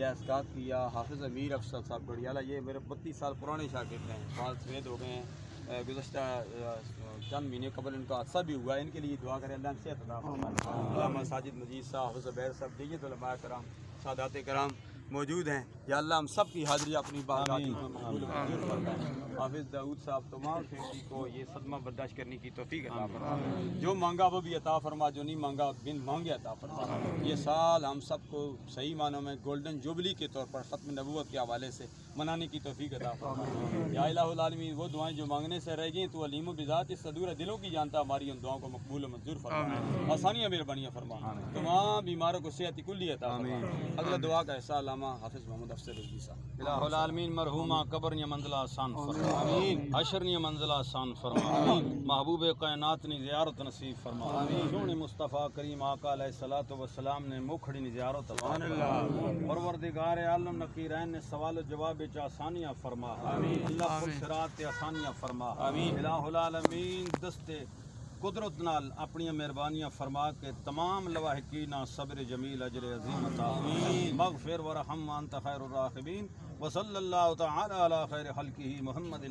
اسقاط کیا، حافظ امیر افسر صاحب گڑیالہ، یہ میرے 32 سال پرانے شاگرد ہیں، بعض سوید ہو گئے ہیں، گزشتہ چند مہینے قبل ان کا حادثہ بھی ہوا ہے، ان کے لیے دعا کریں اللہ صحت عطا فرمائے۔ علامہ ساجد مجید صاحب، حافظ زبیر صاحب، دیگر علماء کرام، سادات کرام موجود ہیں، یا اللہ ہم سب کی حاضری اپنی بارگاہ میں قبول منظور فرمائے۔ حافظ داؤد صاحب تمام فیملی کو یہ صدمہ برداشت کرنے کی توفیق عطا فرما، جو مانگا وہ بھی عطا فرما، جو نہیں مانگا بن مانگے عطا فرما۔ یہ سال ہم سب کو صحیح معنوں میں گولڈن جوبلی کے طور پر ختم نبوت کے حوالے سے منانے کی توفیق عطا فرما۔ یا الہ العالمین، وہ دعائیں جو مانگنے سے رہ گئیں تو علیم و بذات اس صدور دلوں کی جانتا، ہماری ان دعاؤں کو مقبول و منظور فرما، آسانیاں مہربانیاں فرما، تمام بیماروں کو صحت کلی عطا فرما۔ اگلا دعا کا حصہ علامہ حافظ محمد افسر رضوی صاحب۔ الہ العالمین مرحومہ قبر نی منزل آسان فرما، حشر نی منزل آسان فرما، محبوب کائنات نی زیارت نصیب فرما، سونے مصطفیٰ کریم آقا علیہ الصلوۃ والسلام نے مکھڑی نی زیارت عطا فرما، پروردگار عالم نقیرین نے سوال و جواب وچ آسانیاں فرما، اللہ پل صراط تے آسانیاں فرما، الہ العالمین دستے قدرت نال اپنی مہربانیاں فرما کے تمام لواحقین صبر جمیل اجر عظیم عطا مغفر ورحم وانت خیر الراحمین، وصلی اللہ تعالی علی خیر خلقہ محمد